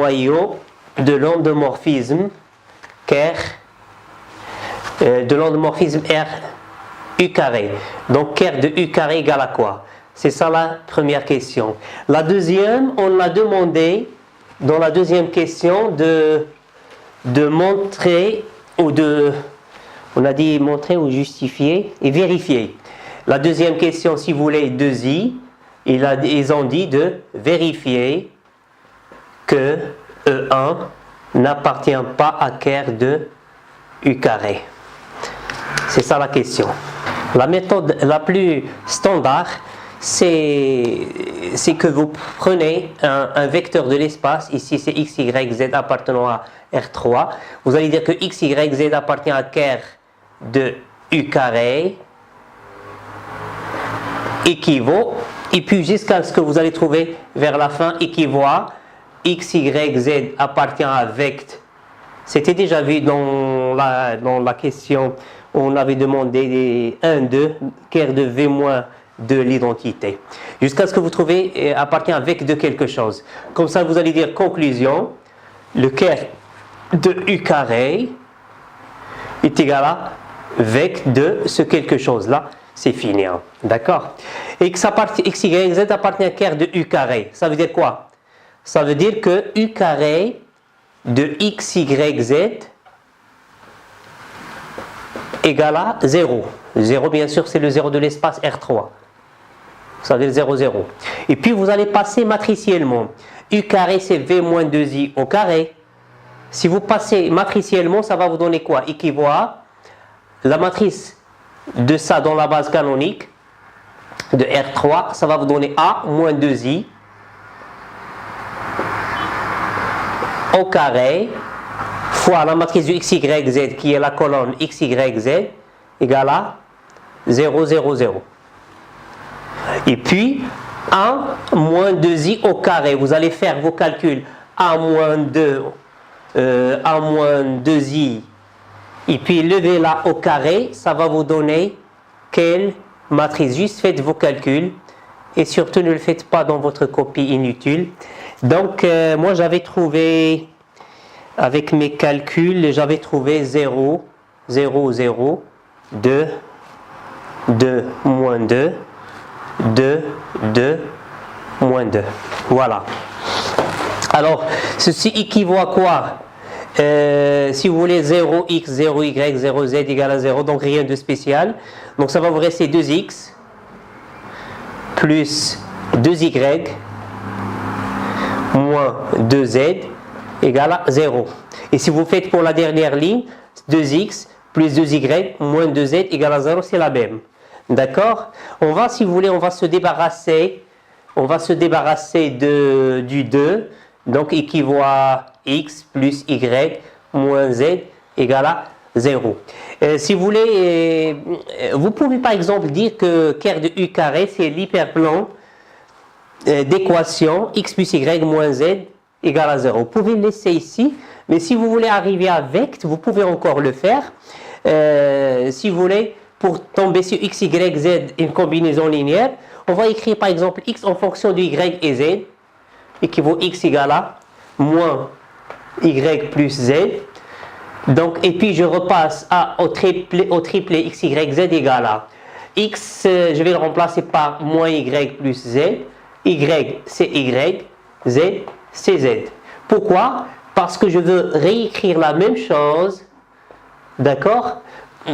noyau de l'endomorphisme de l'endomorphisme R U carré. Donc R de U carré égale à quoi? C'est ça la première question. La deuxième, on a demandé dans la deuxième question de montrer ou on a dit montrer ou justifier et vérifier. La deuxième question, si vous voulez, 2i, ils ont dit de vérifier que E1 n'appartient pas à Ker de U carré. C'est ça la question. La méthode la plus standard, c'est que vous prenez un vecteur de l'espace, ici c'est x, y, z appartenant à R3. Vous allez dire que x, y, z appartient à Ker de U carré, équivaut, et puis jusqu'à ce que vous allez trouver vers la fin équivaut à x, y, z appartient à vect. C'était déjà vu dans la question où on avait demandé 1, 2, Ker de V moins de l'identité. Jusqu'à ce que vous trouvez appartient à vect de quelque chose. Comme ça, vous allez dire conclusion, le Ker de U carré est égal à vect de ce quelque chose là. C'est fini, hein. D'accord? X, y, z appartient à Ker de U carré. Ça veut dire quoi? Ça veut dire que U carré de x, y, z égale à 0. 0, bien sûr, c'est le 0 de l'espace R3. Ça veut dire 0, 0. Et puis, vous allez passer matriciellement. U carré, c'est V moins 2i au carré. Si vous passez matriciellement, ça va vous donner quoi? Équivaut à la matrice de ça dans la base canonique de R3, ça va vous donner A moins 2i au carré fois la matrice du x, y, z qui est la colonne x, y, z égale à 0, 0, 0. Et puis A moins 2i au carré. Vous allez faire vos calculs A moins 2i et puis lever là au carré, ça va vous donner quelle matrice? Juste faites vos calculs et surtout ne le faites pas dans votre copie inutile. Donc moi j'avais trouvé, avec mes calculs, j'avais trouvé 0, 0, 0, 2, 2, moins 2, 2, 2, moins 2. Voilà. Alors, ceci équivaut à quoi? Si vous voulez 0x, 0y, 0z égale à 0, donc rien de spécial. Donc ça va vous rester 2x plus 2y moins 2z égale à 0. Et si vous faites pour la dernière ligne, 2x plus 2y moins 2z égale à 0, c'est la même. D'accord? On va, si vous voulez, on va se débarrasser du 2, donc équivaut à x plus y moins z égale à 0. Si vous voulez, vous pouvez par exemple dire que Ker de U carré, c'est l'hyperplan d'équation x plus y moins z égale à 0. Vous pouvez le laisser ici, mais si vous voulez arriver à vect, vous pouvez encore le faire. Si vous voulez, pour tomber sur x, y, z, une combinaison linéaire, on va écrire par exemple x en fonction de y et z, équivaut x égale à moins y plus z. Donc, et puis je repasse au triplé x, y, z égale à x, je vais le remplacer par moins y plus z, y c'est y, z c'est z. Pourquoi? Parce que je veux réécrire la même chose, d'accord?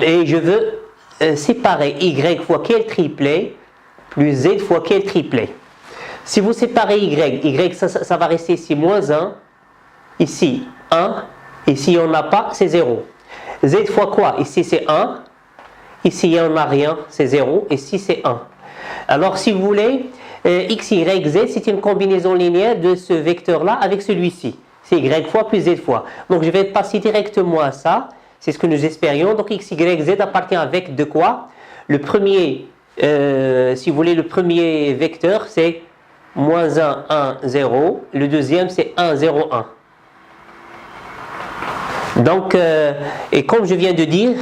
Et je veux séparer y fois quel triplé plus z fois quel triplé. Si vous séparez y, ça va rester ici moins 1, ici 1, ici on n'a pas, c'est 0. Z fois quoi? Ici c'est 1, ici il n'y en a rien, c'est 0, ici c'est 1. Alors si vous voulez, x, y, z, c'est une combinaison linéaire de ce vecteur-là avec celui-ci. C'est y fois plus z fois. Donc je vais passer directement à ça, c'est ce que nous espérions. Donc x, y, z appartient avec de quoi? Le premier, si vous voulez, le premier vecteur c'est moins 1, 1, 0. Le deuxième c'est 1, 0, 1. Donc, et comme je viens de dire,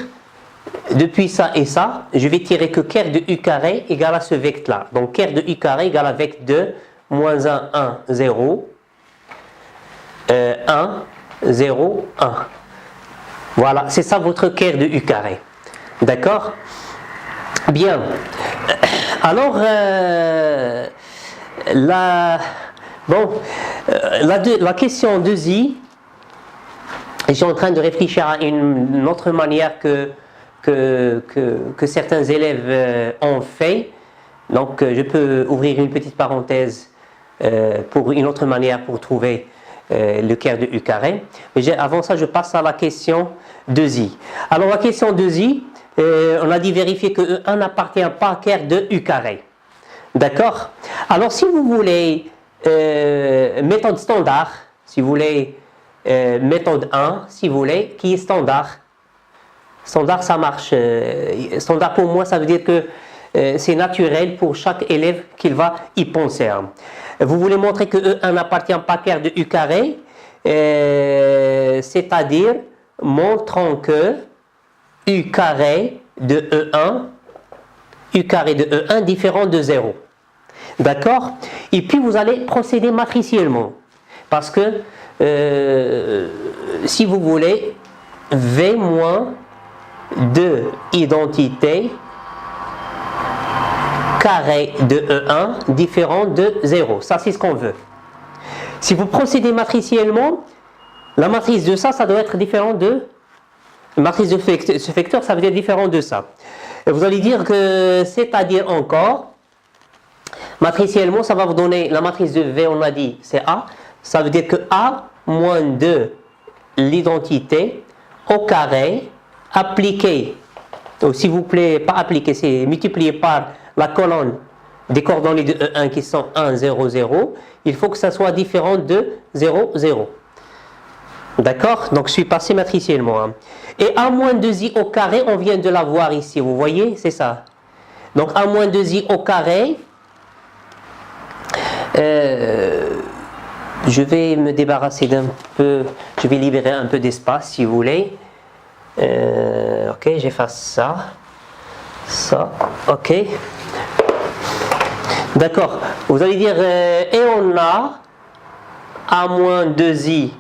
depuis ça et ça, je vais tirer que Ker de U carré égale à ce vecteur-là. Donc, Ker de U carré égale à vecteur de moins 1, 1, 0. 1, 0, 1. Voilà, c'est ça votre kers de U carré. D'accord? Bien. Alors, la question 2i, je suis en train de réfléchir à une autre manière que certains élèves ont fait. Donc, je peux ouvrir une petite parenthèse pour une autre manière pour trouver le kers de U carré. Mais avant ça, je passe à la question 2i. Alors, la question 2i, on a dit vérifier que E1 n'appartient pas à kers de U carré. D'accord? Alors, si vous voulez méthode standard, si vous voulez méthode 1, si vous voulez, qui est standard. Standard, ça marche. Standard, pour moi, ça veut dire que c'est naturel pour chaque élève qu'il va y penser. Vous voulez montrer que E1 n'appartient pas à kers de U carré, c'est-à-dire montrons que U carré de E1 différent de 0. D'accord? Et puis vous allez procéder matriciellement. Parce que si vous voulez, V moins 2 identité carré de E1 différent de 0. Ça, c'est ce qu'on veut. Si vous procédez matriciellement, la matrice de ça doit être différent de... La matrice de ce vecteur, ça veut dire différent de ça. Et vous allez dire que, c'est-à-dire encore, matriciellement, ça va vous donner la matrice de V, on a dit, c'est A. Ça veut dire que A moins 2 l'identité au carré appliqué, ou s'il vous plaît, pas appliqué, c'est multiplié par la colonne des coordonnées de E1 qui sont 1, 0, 0. Il faut que ça soit différent de 0, 0. D'accord? Donc je suis passé matriciellement. Et A moins 2i au carré, on vient de l'avoir ici, vous voyez? C'est ça. Donc A moins 2i au carré, je vais me débarrasser d'un peu, je vais libérer un peu d'espace si vous voulez. Ok, j'efface ça, ok. D'accord, vous allez dire, et on a A moins 2i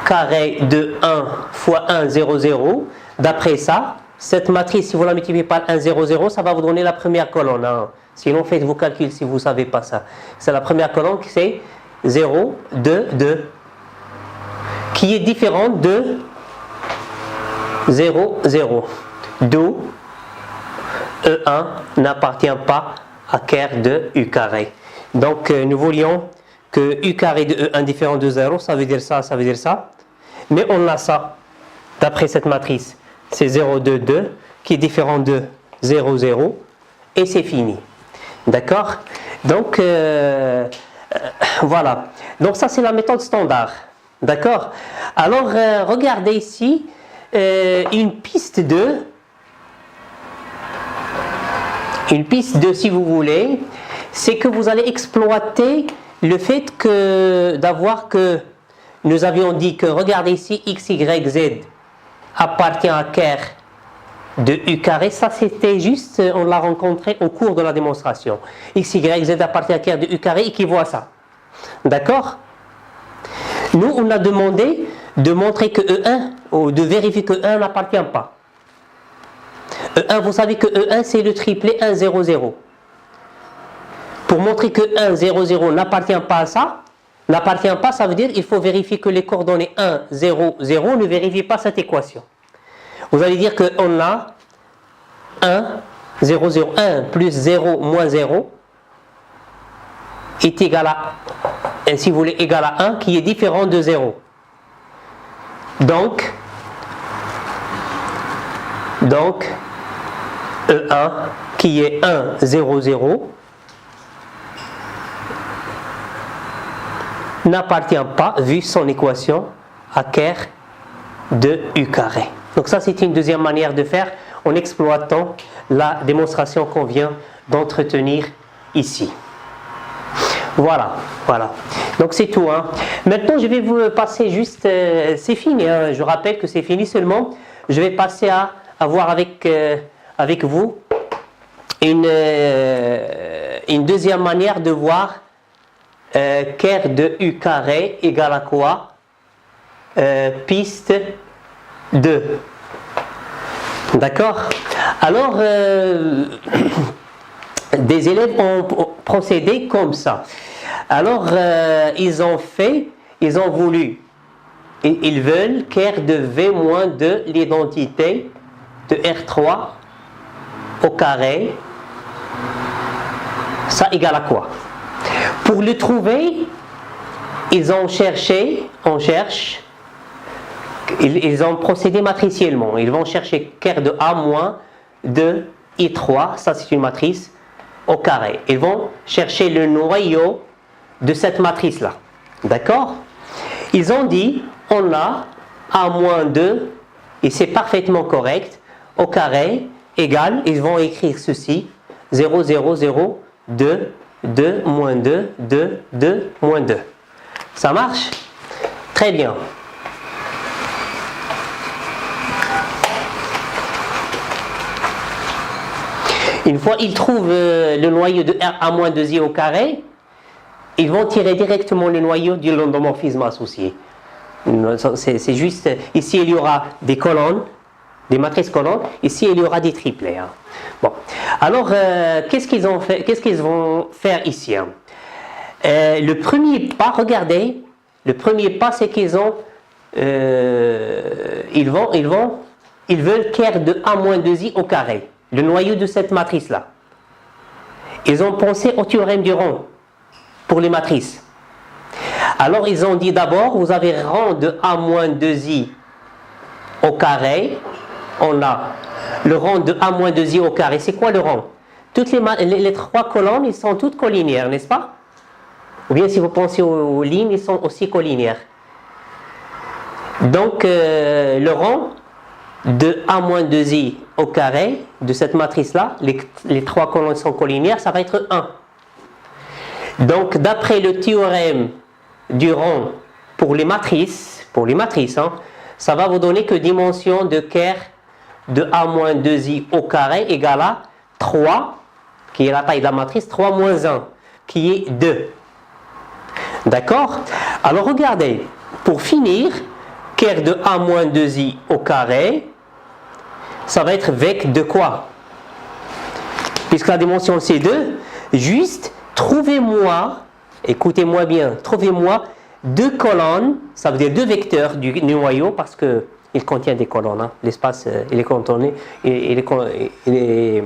carré de 1 fois 1, 0, 0. D'après ça, cette matrice, si vous la multipliez par 1, 0, 0, ça va vous donner la première colonne. Sinon, faites vos calculs si vous ne savez pas ça. C'est la première colonne qui c'est 0, 2, 2, qui est différente de 0, 0. D'où E1 n'appartient pas à kers de U carré. Donc, nous voulions que U carré de E1 différent de 0, ça veut dire ça, ça veut dire ça. Mais on a ça, d'après cette matrice. C'est 0, 2, 2, qui est différent de 0, 0, et c'est fini. D'accord? Donc, voilà. Donc, ça, c'est la méthode standard. D'accord? Alors, regardez ici, une piste 2, si vous voulez, c'est que vous allez exploiter le fait que nous avions dit que, regardez ici, x, y, z appartient à kers de U carré. Ça, c'était juste, on l'a rencontré au cours de la démonstration. X, y, z appartient à kers de U carré et qui voit ça. D'accord? Nous, on a demandé de montrer que E1, ou de vérifier que E1 n'appartient pas. E1, vous savez que E1, c'est le triplet 1, 0, 0. Pour montrer que 1, 0, 0 n'appartient pas à ça, ça veut dire qu'il faut vérifier que les coordonnées 1, 0, 0 ne vérifient pas cette équation. Vous allez dire qu'on a 1, 0, 0, 1 plus 0 moins 0 est égal à, si vous voulez, égal à 1 qui est différent de 0. Donc E1 qui est 1, 0, 0 n'appartient pas, vu son équation, à kers de U carré. Donc ça, c'est une deuxième manière de faire en exploitant la démonstration qu'on vient d'entretenir ici. Voilà. Donc c'est tout. Maintenant, je vais vous passer juste, c'est fini, je rappelle que c'est fini seulement. Je vais passer à voir avec vous une deuxième manière de voir Ker de U carré égale à quoi? Piste 2. D'accord? Alors, des élèves ont procédé comme ça. Alors, ils veulent ker de V moins de l'identité de R3 au carré. Ça égale à quoi? Pour le trouver, ils ont procédé matriciellement. Ils vont chercher ker de A moins de I3, ça c'est une matrice, au carré. Ils vont chercher le noyau de cette matrice-là. D'accord? Ils ont dit, on a A moins 2, et c'est parfaitement correct, au carré, égale, ils vont écrire ceci, 0, 0, 0, 2, 2, moins 2, 2, 2, moins 2. Ça marche? Très bien. Une fois qu'ils trouvent le noyau de A-2i au carré, ils vont tirer directement le noyau du l'endomorphisme associé. C'est juste, ici il y aura des colonnes, des matrices colonnes, ici il y aura des triplets. Hein. Bon, alors qu'est-ce qu'ils vont faire ici? Hein? Le premier pas, regardez, le premier pas c'est qu'ils veulent ker de A-2i au carré, le noyau de cette matrice-là. Ils ont pensé au théorème du rang pour les matrices. Alors ils ont dit d'abord, vous avez rang de A-2i au carré. On a le rang de A-2i au carré. C'est quoi le rang? Toutes les trois colonnes, ils sont toutes collinières, n'est-ce pas? Ou bien si vous pensez aux lignes, ils sont aussi collinières. Donc le rang de A-2i au carré de cette matrice-là, les trois colonnes sont collinières, ça va être 1. Donc d'après le théorème du rang pour les matrices, hein, ça va vous donner que dimension de ker de A-2i au carré égale à 3, qui est la taille de la matrice, 3 moins 1, qui est 2. D'accord? Alors regardez, pour finir, ker de A-2i au carré, ça va être vec de quoi? Puisque la dimension c'est 2, juste trouvez-moi, écoutez-moi bien, trouvez-moi deux colonnes, ça veut dire deux vecteurs du noyau, parce qu'il contient des colonnes, hein. L'espace il est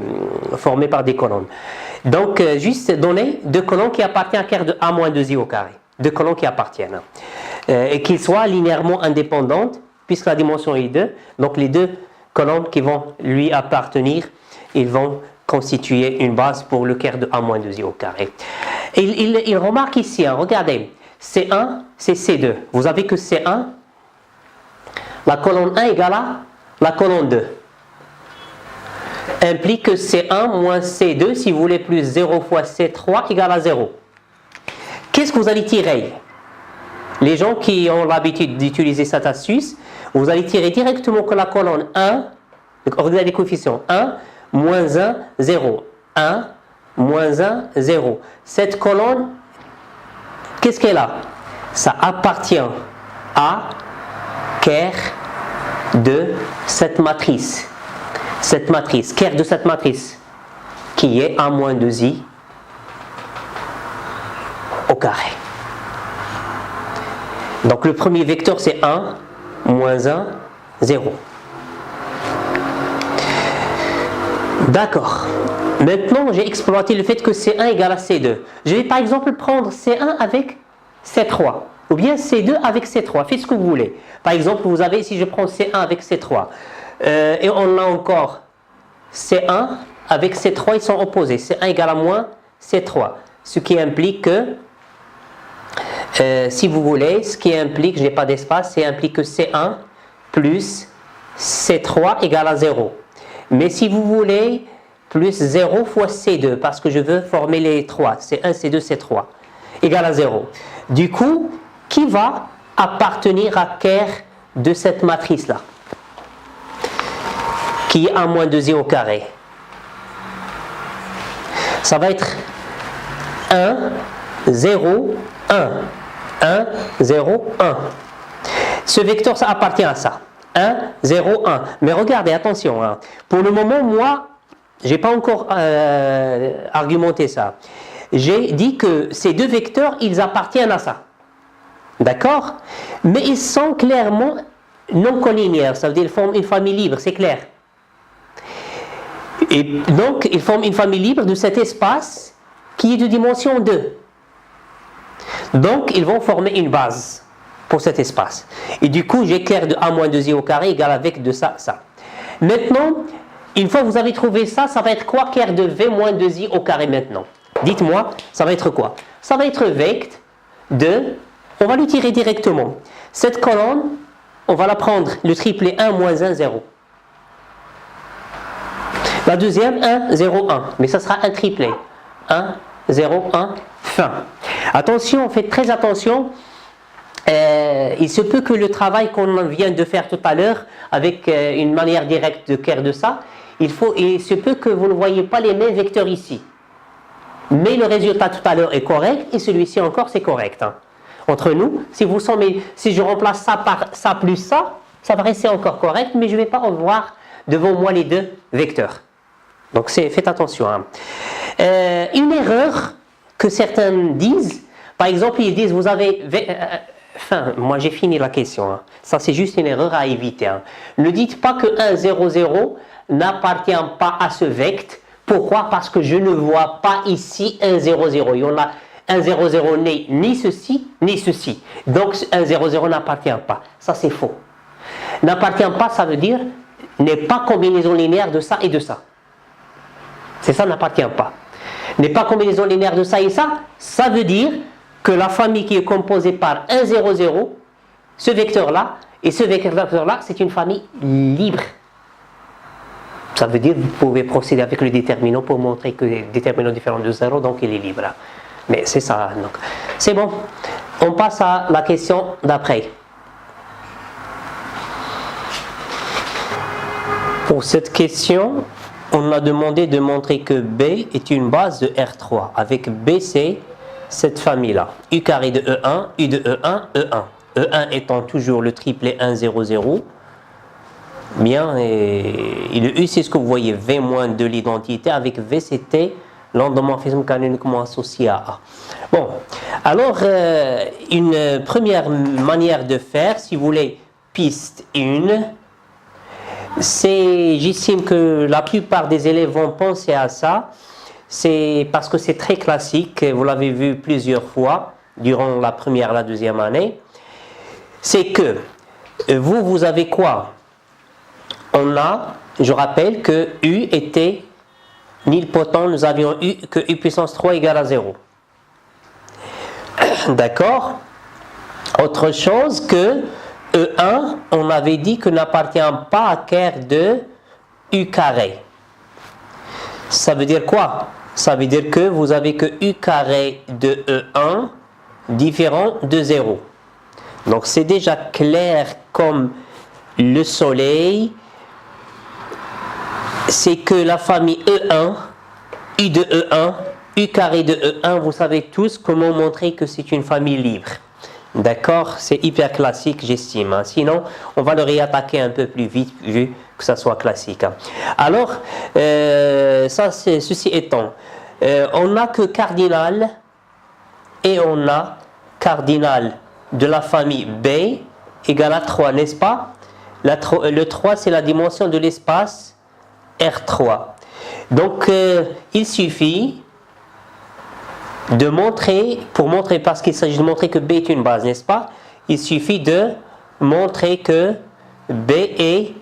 formé par des colonnes. Donc juste donner deux colonnes qui appartiennent à ker de A-2i au carré, deux colonnes qui appartiennent, et qui soient linéairement indépendantes, puisque la dimension est 2, donc les deux colonnes qui vont lui appartenir, ils vont constituer une base pour le ker de A-2i au carré. Et il remarque ici, hein, regardez, C1, c'est C2. Vous avez que C1, la colonne 1 égale à la colonne 2. Implique que C1 moins C2, si vous voulez, plus 0 fois C3 égale à 0. Qu'est-ce que vous allez tirer? Les gens qui ont l'habitude d'utiliser cette astuce, vous allez tirer directement que la colonne 1, regardez les coefficients, 1, moins 1, 0. 1, moins 1, 0. Cette colonne, qu'est-ce qu'elle a? Ça appartient à ker de cette matrice. Cette matrice, ker de cette matrice, qui est A-2i au carré. Donc le premier vecteur c'est 1, moins 1, 0. D'accord. Maintenant, j'ai exploité le fait que C1 égale à C2. Je vais par exemple prendre C1 avec C3. Ou bien C2 avec C3. Faites ce que vous voulez. Par exemple, vous avez, si je prends C1 avec C3, et on a encore C1 avec C3, ils sont opposés. C1 égale à moins C3. Ce qui implique que, si vous voulez, je n'ai pas d'espace, ça implique que C1 plus C3 égale à 0. Mais si vous voulez, plus 0 fois C2, parce que je veux former les 3, C1, C2, C3, égale à 0. Du coup, qui va appartenir à ker de cette matrice-là, qui est A-2i au carré? Ça va être 1 0, 1. 1, 0, 1. Ce vecteur, ça appartient à ça. 1, 0, 1. Mais regardez, attention. Hein. Pour le moment, moi, je n'ai pas encore argumenté ça. J'ai dit que ces deux vecteurs, ils appartiennent à ça. D'accord? Mais ils sont clairement non collinéaires. Ça veut dire qu'ils forment une famille libre, c'est clair. Et donc, ils forment une famille libre de cet espace qui est de dimension 2. Donc, ils vont former une base pour cet espace. Et du coup, j'éclaire de a moins 2i au carré égale avec de ça, ça. Maintenant, une fois que vous avez trouvé ça, ça va être quoi ker de v moins 2i au carré maintenant? Dites-moi, ça va être quoi? Ça va être vect de... On va le tirer directement. Cette colonne, on va la prendre, le triplet 1 moins 1, 0. La deuxième, 1, 0, 1. Mais ça sera un triplet. 1, 0, 1, fin. Attention, faites très attention. Il se peut que le travail qu'on vient de faire tout à l'heure, avec une manière directe de ker de ça, il se peut que vous ne voyez pas les mêmes vecteurs ici. Mais le résultat tout à l'heure est correct, et celui-ci encore, c'est correct. Hein. Entre nous, si je remplace ça par ça plus ça, ça va rester encore correct, mais je ne vais pas voir devant moi les deux vecteurs. Donc faites attention. Hein. Une erreur que certains disent, par exemple, ils disent, vous avez... moi j'ai fini la question. Hein. Ça c'est juste une erreur à éviter. Hein. Ne dites pas que 1, 0, 0 n'appartient pas à ce vecteur. Pourquoi? Parce que je ne vois pas ici 1, 0, 0. Il y en a 1, 0, 0 n'est ni ceci, ni ceci. Donc 1, 0, 0 n'appartient pas. Ça c'est faux. N'appartient pas, ça veut dire n'est pas combinaison linéaire de ça et de ça. C'est ça, n'appartient pas. N'est pas combinaison linéaire de ça et ça, ça veut dire que la famille qui est composée par 1, 0, 0, ce vecteur-là, et ce vecteur-là, c'est une famille libre. Ça veut dire que vous pouvez procéder avec le déterminant pour montrer que le déterminant est différent de 0, donc il est libre. Mais c'est ça. C'est bon. On passe à la question d'après. Pour cette question, on a demandé de montrer que B est une base de R3 avec BC, cette famille-là. U carré de E1, U de E1, E1. E1 étant toujours le triplet 1, 0, 0. Bien, et le U, c'est ce que vous voyez, V moins de l'identité, avec V, c'était l'endomorphisme canoniquement associé à A. Bon, alors, une première manière de faire, si vous voulez, piste 1, j'estime que la plupart des élèves vont penser à ça, c'est parce que c'est très classique, vous l'avez vu plusieurs fois, durant la première, la deuxième année, c'est que vous avez quoi? On a, je rappelle que U était nilpotent, nous avions U que U puissance 3 égale à 0. D'accord? Autre chose que E1, on avait dit que n'appartient pas à ker de U carré. Ça veut dire quoi? Ça veut dire que vous avez que U carré de E1 différent de 0. Donc c'est déjà clair comme le soleil. C'est que la famille E1, U de E1, U carré de E1, vous savez tous comment montrer que c'est une famille libre. D'accord? C'est hyper classique, j'estime. Hein. Sinon, on va le réattaquer un peu plus vite, vu que ça soit classique. Hein. Alors, ceci étant, on n'a que cardinal et on a cardinal de la famille B égale à 3, n'est-ce pas? Le 3, c'est la dimension de l'espace R3. Donc, il suffit de montrer, parce qu'il s'agit de montrer que B est une base, n'est-ce pas? Il suffit de montrer que B est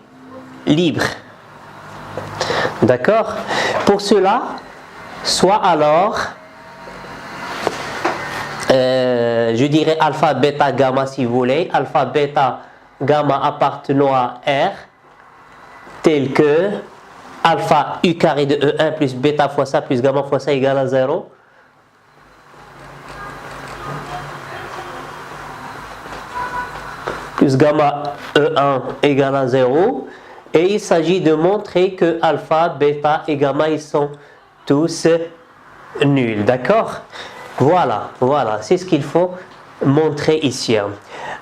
libre. D'accord? Pour cela, soit alors, je dirais alpha, bêta, gamma si vous voulez, alpha, bêta, gamma appartenant à R, tel que alpha U carré de E1 plus bêta fois ça plus gamma fois ça égale à 0. Plus gamma E1 égale à 0. Et il s'agit de montrer que alpha, bêta et gamma, ils sont tous nuls. D'accord? Voilà, c'est ce qu'il faut montrer ici.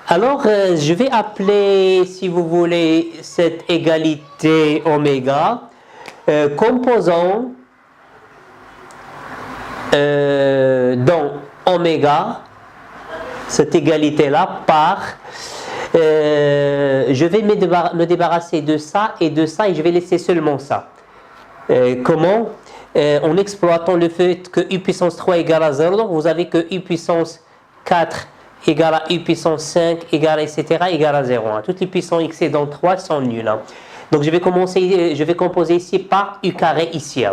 Alors, je vais appeler, si vous voulez, cette égalité oméga, composant dans oméga, cette égalité-là, par, je vais me débarrasser de ça, et je vais laisser seulement ça. Comment? En exploitant le fait que u puissance 3 égale à 0, donc vous avez que u puissance 4 égale à u puissance 5 égale, etc. égale à 0. Toutes les puissances excédant 3 sont nulles. Donc je vais composer ici par u carré ici.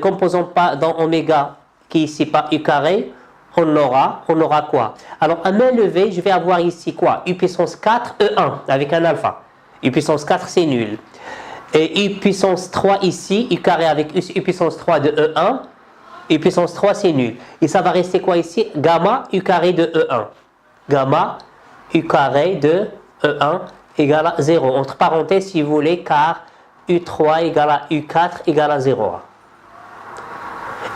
Composant pas dans oméga qui est ici par u carré, on aura quoi? Alors à main levée, je vais avoir ici quoi? U puissance 4 E1 avec un alpha. U puissance 4 c'est nul. Et u puissance 3 ici, u carré avec u puissance 3 de E1, u puissance 3 c'est nul. Et ça va rester quoi ici? Gamma u carré de E1. Gamma u carré de E1 égale à 0. Entre parenthèses si vous voulez, car U3 égale à U4 égale à 0.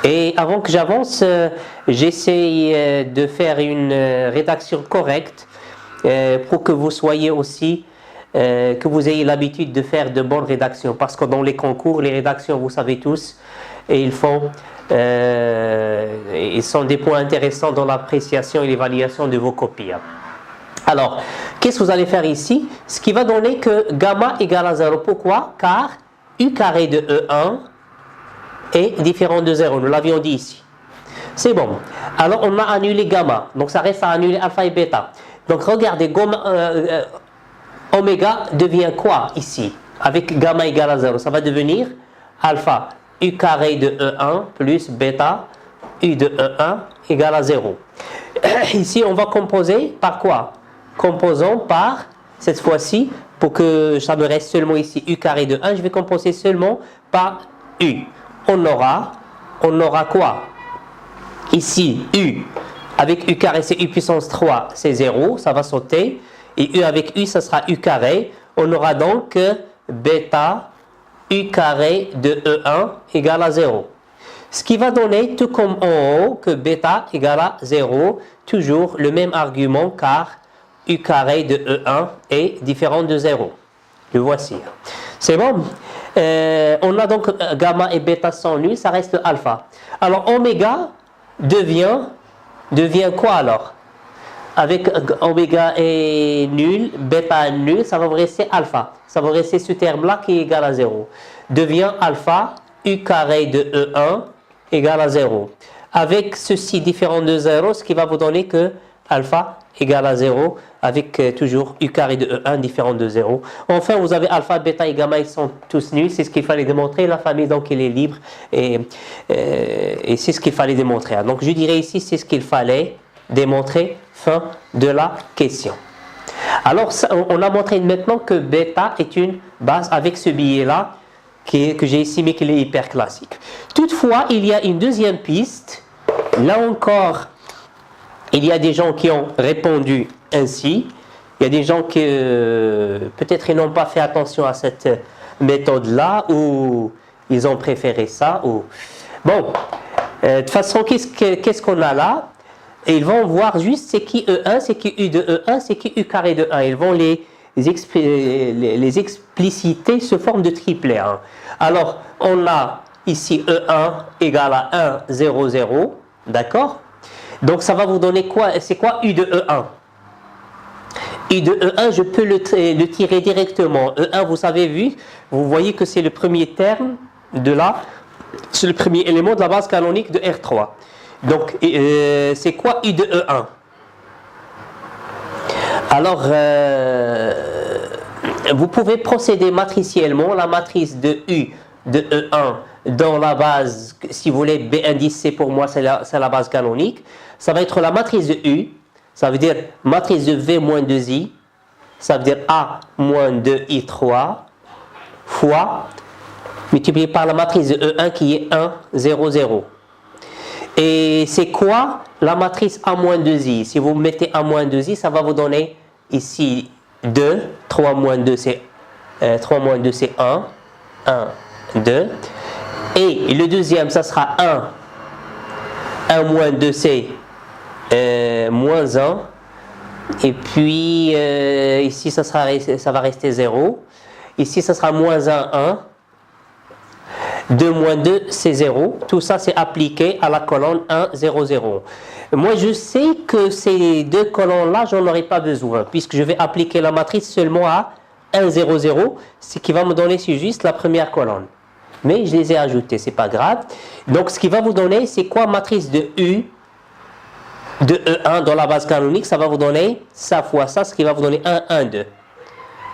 Et avant que j'avance, j'essaie de faire une rédaction correcte pour que vous soyez aussi que vous ayez l'habitude de faire de bonnes rédactions, parce que dans les concours, les rédactions, vous savez tous, et ils sont des points intéressants dans l'appréciation et l'évaluation de vos copies. Alors, qu'est-ce que vous allez faire ici? Ce qui va donner que gamma égale à 0. Pourquoi? Car u carré de E1 est différent de 0. Nous l'avions dit ici. C'est bon. Alors, on a annulé gamma. Donc, ça reste à annuler alpha et bêta. Donc, regardez, oméga devient quoi ici? Avec gamma égale à 0, ça va devenir alpha u carré de E1 plus bêta u de E1 égale à 0. Ici, on va composer par quoi? Composons par, cette fois-ci, pour que ça me reste seulement ici u carré de 1, je vais composer seulement par u. On aura quoi? Ici, u avec u carré, c'est u puissance 3, c'est 0, ça va sauter. Et u avec u, ça sera u carré. On aura donc bêta u carré de E1 égale à 0. Ce qui va donner, tout comme en haut, que bêta égale à 0, toujours le même argument, car u carré de E1 est différent de 0. Le voici. C'est bon? On a donc gamma et bêta sont nuls, ça reste alpha. Alors oméga devient quoi alors? Avec oméga est nul, bêta est nul, ça va vous rester alpha. Ça va rester ce terme-là qui est égal à 0. Devient alpha, u carré de E1 égale à 0. Avec ceci différent de 0, ce qui va vous donner que alpha égale à 0, avec toujours u carré de E1 différent de 0. Enfin, vous avez alpha, bêta et gamma, ils sont tous nuls. C'est ce qu'il fallait démontrer. La famille, donc, elle est libre. Et c'est ce qu'il fallait démontrer. Donc, je dirais ici, c'est ce qu'il fallait démontrer. Fin de la question. Alors, on a montré maintenant que bêta est une base avec ce billet-là que j'ai estimé qu'il est hyper classique. Toutefois, il y a une deuxième piste. Là encore, il y a des gens qui ont répondu ainsi. Il y a des gens qui peut-être n'ont pas fait attention à cette méthode-là ou ils ont préféré ça. Bon, de toute façon, qu'est-ce qu'on a là? Et ils vont voir juste c'est qui E1, c'est qui U de E1, c'est qui U carré de 1. Ils vont les expliciter sous forme de triplet. Alors, on a ici E1 égale à 1, 0, 0. D'accord? Donc, ça va vous donner quoi? C'est quoi U de E1? U de E1, je peux le tirer directement. E1, vous avez vous voyez que c'est le premier terme c'est le premier élément de la base canonique de R3. Donc, c'est quoi U de E1? Alors, vous pouvez procéder matriciellement. La matrice de U de E1 dans la base, si vous voulez, B indice C pour moi, c'est la base canonique. Ça va être la matrice de U, ça veut dire matrice de V moins 2I, ça veut dire A moins 2I3, fois, multiplié par la matrice de E1 qui est 1, 0, 0. Et c'est quoi la matrice A-2i? Si vous mettez A-2i, ça va vous donner ici 2. 3 moins 2, c'est 1. 1, 2. Et le deuxième, ça sera 1, 1 moins 2, c'est moins 1. Et puis, ici, ça va rester 0. Ici, ça sera moins 1, 1. 2 moins 2, c'est 0. Tout ça, c'est appliqué à la colonne 1, 0, 0. Moi, je sais que ces deux colonnes-là, j'en aurai pas besoin, puisque je vais appliquer la matrice seulement à 1, 0, 0, ce qui va me donner, c'est juste la première colonne. Mais je les ai ajoutées, c'est pas grave. Donc, ce qui va vous donner, c'est quoi matrice de U de E1 dans la base canonique? Ça va vous donner ça fois ça, ce qui va vous donner 1, 1, 2.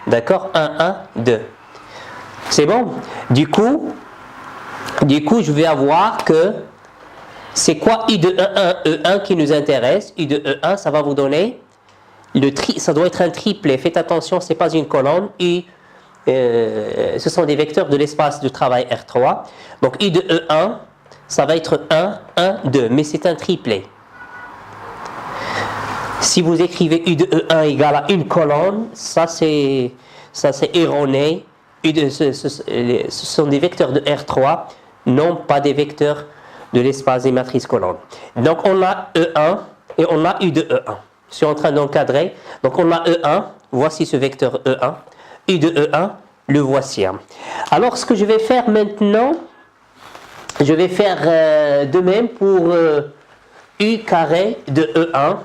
D'accord? 1, 1, 2. C'est bon? Du coup, je vais avoir que c'est quoi U de E1, E1 qui nous intéresse? U de E1, ça va vous donner ça doit être un triplet. Faites attention, ce n'est pas une colonne. U, ce sont des vecteurs de l'espace de travail R3. Donc U de E1, ça va être 1, 1, 2, mais c'est un triplet. Si vous écrivez U de E1 égale à une colonne, ça c'est erroné. Ce sont des vecteurs de R3, non pas des vecteurs de l'espace des matrices colonnes. Donc on a E1 et on a U de E1. Je suis en train d'encadrer. Donc on a E1, voici ce vecteur E1. U de E1, le voici. Alors ce que je vais faire maintenant, je vais faire de même pour U carré de E1.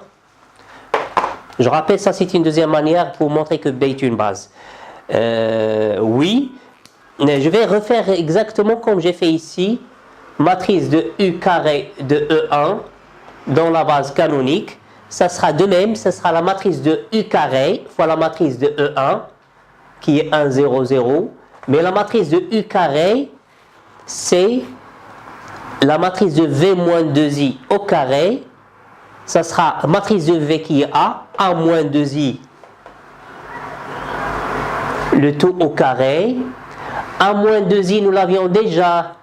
Je rappelle, ça c'est une deuxième manière pour montrer que B est une base. Oui, mais je vais refaire exactement comme j'ai fait ici. Matrice de U carré de E1 dans la base canonique. Ça sera de même, ça sera la matrice de U carré fois la matrice de E1 qui est 1, 0, 0. Mais la matrice de U carré, c'est la matrice de V moins 2I au carré. Ça sera matrice de V qui est A moins 2I, le tout au carré. A moins 2I, nous l'avions déjà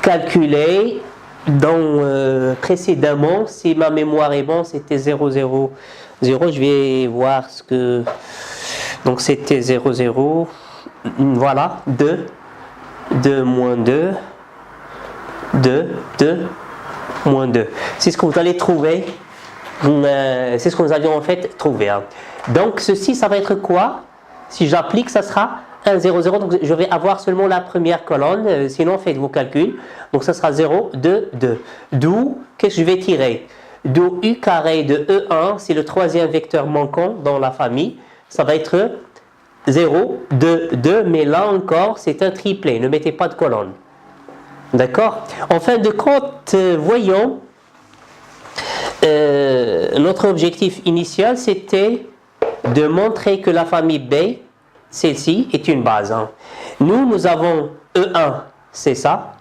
calculé précédemment. Si ma mémoire est bonne, c'était 0, 0, 0. Je vais voir ce que... Donc c'était 0, 0. Voilà, 2. 2 moins 2. 2, 2. Moins 2. C'est ce que vous allez trouver. C'est ce que nous avions en fait trouvé. Donc ceci, ça va être quoi? Si j'applique, ça sera 1, 0, 0. Donc je vais avoir seulement la première colonne. Sinon, faites vos calculs. Donc ça sera 0, 2, 2. D'où, qu'est-ce que je vais tirer? D'où U carré de E1, c'est le troisième vecteur manquant dans la famille. Ça va être 0, 2, 2. Mais là encore, c'est un triplet. Ne mettez pas de colonne. D'accord? En fin de compte, voyons, notre objectif initial, c'était de montrer que la famille B, celle-ci, est une base. Nous avons E1, c'est ça.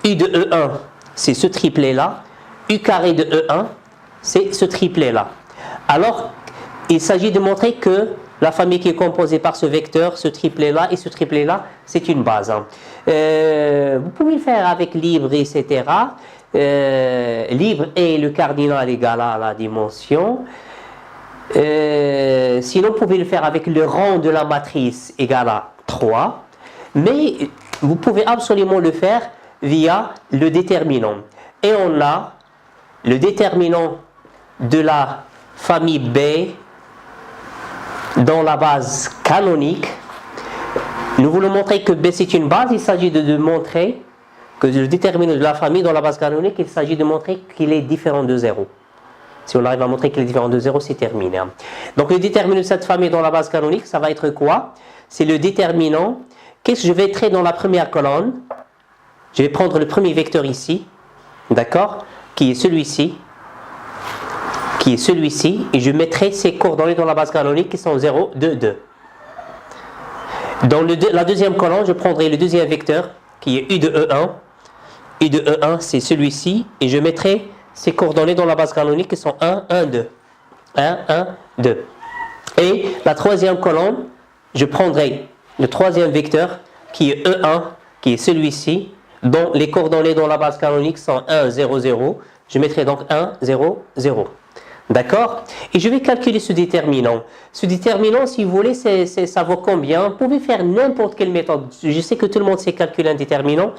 U de E1, c'est ce triplet-là. U carré de E1, c'est ce triplet-là. Alors, il s'agit de montrer que la famille qui est composée par ce vecteur, ce triplet-là et ce triplet-là, c'est une base. Vous pouvez le faire avec libre, etc. Libre est le cardinal égal à la dimension. Sinon, vous pouvez le faire avec le rang de la matrice égal à 3. Mais vous pouvez absolument le faire via le déterminant. Et on a le déterminant de la famille B dans la base canonique. Nous voulons montrer que B c'est une base. Il s'agit de montrer que le déterminant de la famille dans la base canonique, il s'agit de montrer qu'il est différent de 0. Si on arrive à montrer qu'il est différent de 0, c'est terminé. Donc le déterminant de cette famille dans la base canonique, ça va être quoi? C'est le déterminant. Qu'est-ce que je vais créer dans la première colonne? Je vais prendre le premier vecteur ici, d'accord? Qui est celui-ci. Et je mettrai ces coordonnées dans la base canonique qui sont 0, 2, 2. Dans la deuxième colonne, je prendrai le deuxième vecteur qui est U de E1. U de E1, c'est celui-ci. Et je mettrai ces coordonnées dans la base canonique qui sont 1, 1, 2. 1, 1, 2. Et la troisième colonne, je prendrai le troisième vecteur qui est E1, qui est celui-ci, dont les coordonnées dans la base canonique sont 1, 0, 0. Je mettrai donc 1, 0, 0. D'accord? Et je vais calculer ce déterminant. Ce déterminant, si vous voulez, ça vaut combien? Vous pouvez faire n'importe quelle méthode. Je sais que tout le monde sait calculer un déterminant.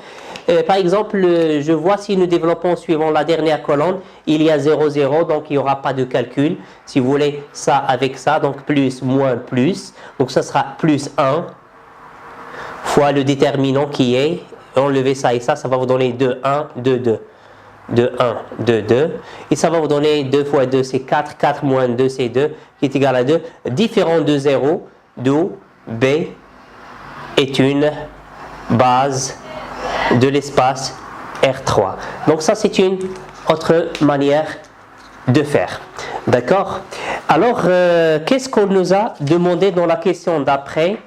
Par exemple, je vois si nous développons suivant la dernière colonne, il y a 0, 0, donc il n'y aura pas de calcul. Si vous voulez, ça avec ça, donc plus, moins, plus. Donc ça sera plus 1 fois le déterminant qui est, enlever ça et ça va vous donner 2, 1, 2, 2. 2, 1, 2, 2. Et ça va vous donner 2 fois 2, c'est 4. 4 moins 2, c'est 2, qui est égal à 2. Différent de 0, d'où B est une base de l'espace R3. Donc ça, c'est une autre manière de faire. D'accord? Alors, qu'est-ce qu'on nous a demandé dans la question d'après?